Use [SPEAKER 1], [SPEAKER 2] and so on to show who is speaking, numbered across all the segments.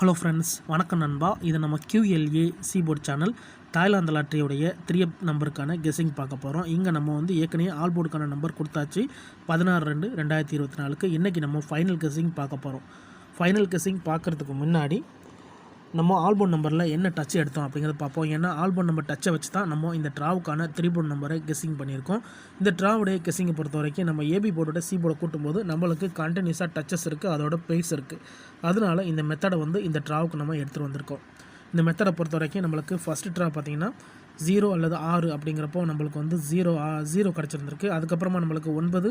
[SPEAKER 1] Hello friends, வணக்கம் நண்பா. இது நம்ம QLA சீபோர்ட் சேனல் தாய்லாந்து லாட்டரியுடைய 3 நம்பருக்கான கெஸ்ஸிங் பார்க்க போகிறோம். இங்கே நம்ம ஏற்கனவே ஆல்போர்டுக்கான நம்பர் கொடுத்தாச்சு 16/2/2024. இன்றைக்கி நம்ம ஃபைனல் கெஸ்ஸிங் பார்க்க போகிறோம். ஃபைனல் கெஸ்ஸிங் பார்க்குறதுக்கு முன்னாடி நம்ம ஆல்போர்ட் நம்பரில் என்ன டச் எடுத்தோம் அப்படிங்கிறத பார்ப்போம். ஏன்னா ஆல்போர்ட் நம்பர் டச்சை வச்சு தான் நம்ம இந்த ட்ராவுக்கான 3 போர்டு நம்பரை கெஸ்ஸிங் பண்ணியிருக்கோம். இந்த ட்ராவுடைய கெஸ்ஸிங்கை பொறுத்த வரைக்கும் நம்ம ஏபி போர்டோட சி போர்டை கூட்டும்போது நம்மளுக்கு கண்டினியூஸாக டச்சஸ் இருக்குது, அதோட பேஸ் இருக்குது. அதனால இந்த மெத்தடை இந்த ட்ராவுக்கு நம்ம எடுத்துகிட்டு வந்திருக்கோம். இந்த மெத்தடை பொறுத்த வரைக்கும் நம்மளுக்கு ஃபஸ்ட்டு ட்ரா பார்த்திங்கன்னா 0 அல்லது 6 அப்படிங்கிறப்போ நம்மளுக்கு 0 கிடச்சிருந்துருக்கு. அதுக்கப்புறமா நம்மளுக்கு 9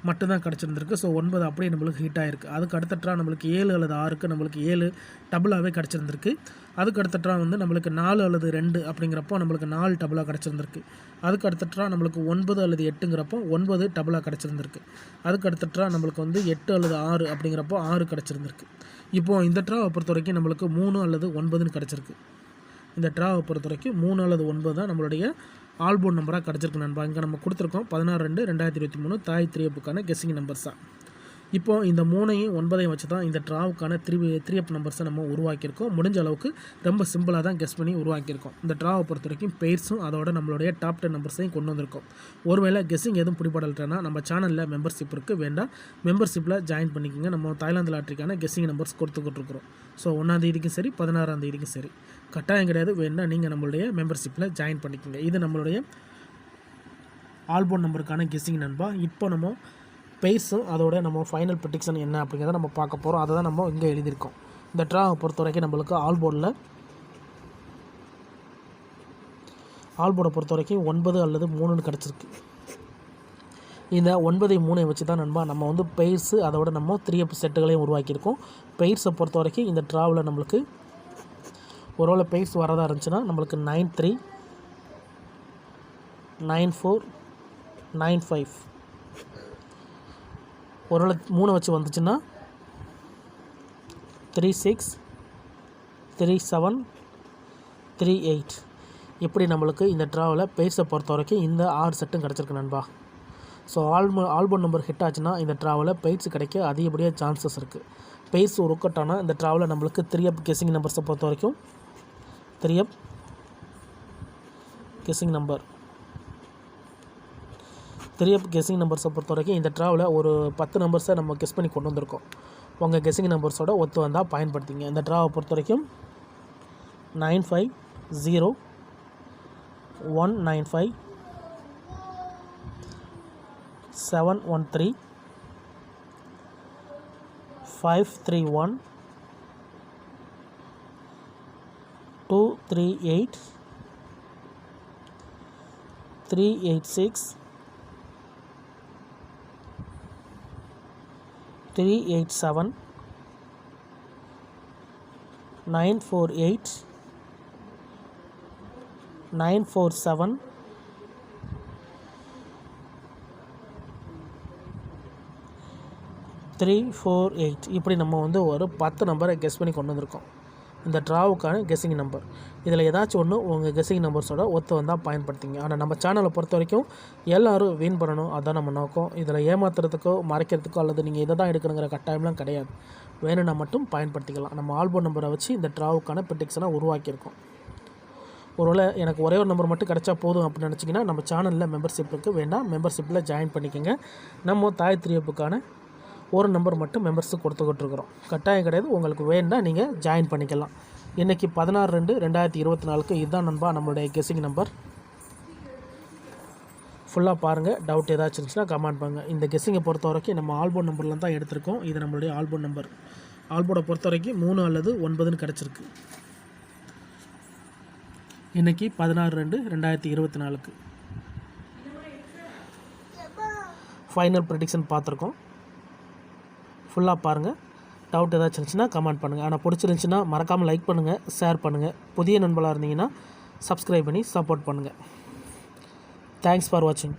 [SPEAKER 1] மட்டும்தான் கிடச்சிருந்துருக்கு. ஸோ 9 அப்படியே நம்மளுக்கு ஹிட் ஆகிருக்கு. அதுக்கு அடுத்த ட்ரா நம்மளுக்கு 7 அல்லது 6க்கு நம்மளுக்கு 7 டபுளாகவே கிடச்சிருந்துருக்கு. அதுக்கு அடுத்த ட்ரா நம்மளுக்கு 4 அல்லது 2 அப்படிங்கிறப்போ நம்மளுக்கு 4 டபுளாக கிடச்சிருந்துருக்கு. அதுக்கு அடுத்த ட்ரா நம்மளுக்கு 9 அல்லது 8ங்கிறப்போ 9 டபுளாக கிடச்சிருந்துருக்கு. அதுக்கு அடுத்த ட்ரா நம்மளுக்கு 8 அல்லது 6 அப்படிங்கிறப்போ 6 கிடச்சிருந்துருக்கு. இப்போது இந்த ட்ராவை பொறுத்த வரைக்கும் நம்மளுக்கு 3 அல்லது 9ன்னு கிடச்சிருக்கு. இந்த ட்ராவை பொறுத்த வரைக்கும் 3 அல்லது 9 தான் நம்மளுடைய ஆல்போர்ட் நம்பராக கிடச்சிருக்கு நண்பா. இங்கே நம்ம கொடுத்துருக்கோம் 16/2/2023 தாய் 3 கெஸ்ஸிங் நம்பர்ஸ் தான். இப்போது இந்த 3ஐயும் 9ஐயும் வச்சு தான் இந்த ட்ராவுக்கான 3 நம்பர்ஸை நம்ம உருவாக்கியிருக்கோம். முடிஞ்ச அளவுக்கு ரொம்ப சிம்பிளாக தான் கெஸ் பண்ணி உருவாக்கியிருக்கோம். இந்த ட்ராவை பொறுத்த வரைக்கும் பெயர்ஸும் அதோட நம்மளுடைய டாப் 10 நம்பர்ஸையும் கொண்டு வந்திருக்கோம். ஒருவேளை கெஸ்ஸிங் எதுவும் பிடிபடலைன்னா நம்ம சேனலில் மெம்பர்ஷிப் இருக்குது, வேண்டாம் மெம்பர்ஷிப்பில் ஜாயின் பண்ணிக்கோங்க. நம்ம தாய்லாந்து லாட்டரிக்கான கெஸ்ஸிங் நம்பர்ஸ் கொடுத்துக்கிட்டு இருக்கிறோம். ஸோ 1ஆம் சரி 16ஆம் சரி கட்டாயம் கிடையாது, வேண்டாம் நீங்கள் நம்மளுடைய மெம்பர்ஷிப்பில் ஜாயின் பண்ணிக்கோங்க. இது நம்மளுடைய ஆல்போர்ட் நம்பருக்கான கெஸ்ஸிங் நண்பா. இப்போ நம்ம பேஸும் அதோட நம்ம ஃபைனல் ப்ரெடிக்ஷன் என்ன அப்படிங்கிறத நம்ம பார்க்க போகிறோம். அதை தான் நம்ம இங்கே எழுதியிருக்கோம். இந்த ட்ராவை பொறுத்த வரைக்கும் நம்மளுக்கு ஆல்போர்டை பொறுத்த வரைக்கும் 9 அல்லது 3ன்னு கிடச்சிருக்கு. இந்த 9 3 வச்சு தான் நண்பா நம்ம பெயர்ஸு அதோட நம்ம 3 செட்டுகளையும் உருவாக்கியிருக்கோம். பெயர்ஸை பொறுத்த வரைக்கும் இந்த ட்ராவில் நம்மளுக்கு ஒருவேளை பெயர்ஸ் வரதாக இருந்துச்சுன்னா நம்மளுக்கு 9-3, 9-4, 9-5. ஒருவேளை 3 வச்சு வந்துச்சுன்னா 3-6, 3-7, 3-8. இப்படி நம்மளுக்கு இந்த ட்ராவில் பெயர்ஸை பொறுத்த வரைக்கும் இந்த 6 செட்டும் கிடச்சிருக்கு நண்பா. ஸோ ஆல்போர்ட் நம்பர் ஹிட் ஆச்சுன்னா இந்த ட்ராவில் பெயர்ஸ் கிடைக்க அதிகப்படியாக சான்சஸ் இருக்குது. பெயர்ஸ் ஒர்க்கவுட்டானா இந்த ட்ராவில் நம்மளுக்கு 3 கெஸ்ஸிங் நம்பர்ஸை பொறுத்த வரைக்கும் 3 கெஸ்ஸிங் நம்பர் 3 கெஸ்ஸிங் நம்பர்ஸை பொறுத்த வரைக்கும் இந்த ட்ராவில் ஒரு 10 நம்பர்ஸை நம்ம கெஸ் பண்ணி கொண்டு வந்திருக்கோம். உங்கள் கெஸ்ஸிங் நம்பர்ஸோட ஒத்து வந்தால் பயன்படுத்திங்க. இந்த ட்ராவை பொறுத்த வரைக்கும் 950, 195, 713, 531, 238, 386, 387, 948, 947, 348. இப்படி நம்ம ஒரு 10 நம்பரை கெஸ் பண்ணி கொண்டு வந்திருக்கோம். இந்த ட்ராவுக்கான கெஸ்ஸிங் நம்பர் இதில் ஏதாச்சும் ஒன்று உங்கள் கெஸ்ஸிங் நம்பர்ஸோட ஒத்து வந்தால் பயன்படுத்திங்க. ஆனால் நம்ம சேனலை பொறுத்த வரைக்கும் எல்லோரும் வின் பண்ணணும், அதுதான் நம்ம நோக்கம். இதில் ஏமாத்துறதுக்கோ மறைக்கிறதுக்கோ அல்லது நீங்கள் இதை தான் எடுக்கணுங்கிற கட்டாயம்லாம் கிடையாது. வேணும்னா மட்டும் பயன்படுத்திக்கலாம். நம்ம ஆல்போர்ட் நம்பரை வச்சு இந்த ட்ராவுக்கான ப்ரெடிக்ஷனை உருவாக்கியிருக்கோம். ஒருவேளை எனக்கு ஒரே ஒரு நம்பர் மட்டும் கிடச்சா போதும் அப்படின்னு நினச்சிங்கன்னா நம்ம சேனலில் மெம்பர்ஷிப் இருக்குது, வேண்டாம் மெம்பர்ஷிப்பில் ஜாயின் பண்ணிக்கோங்க. நம்ம தாய் 3 ஒரு நம்பர் மட்டும் மெம்பர்ஸுக்கு கொடுத்துக்கிட்டு இருக்கிறோம். கட்டாயம் கிடையாது, உங்களுக்கு வேண்டாம் நீங்கள் ஜாயின் பண்ணிக்கலாம். இன்றைக்கி 16/2/2024 இதுதான் நண்பா நம்மளுடைய கெஸ்ஸிங் நம்பர். ஃபுல்லாக பாருங்கள். டவுட் ஏதாச்சும் இருந்துச்சுன்னா கமெண்ட் பண்ணுங்கள். இந்த கெஸ்ஸிங்கை பொறுத்த வரைக்கும் நம்ம ஆல்போர்ட் நம்பரில் தான் எடுத்திருக்கோம். இது நம்மளுடைய ஆல்போர்ட் நம்பர். ஆல்போர்டை பொறுத்த வரைக்கும் 3 அல்லது 9ன்னு கிடச்சிருக்கு. இன்றைக்கி 16/2/2024 ஃபைனல் ப்ரெடிக்ஷன் பார்த்துருக்கோம். ஃபுல்லாக பாருங்கள். டவுட் ஏதாச்சும் இருந்துச்சுன்னா கமெண்ட் பண்ணுங்கள். ஆனால் பிடிச்சிருந்துச்சின்னா மறக்காமல் லைக் பண்ணுங்கள், ஷேர் பண்ணுங்கள். புதிய நண்பர்களாக இருந்தீங்கன்னா சப்ஸ்கிரைப் பண்ணி சப்போர்ட் பண்ணுங்கள். தேங்க்ஸ் ஃபார் வாட்சிங்.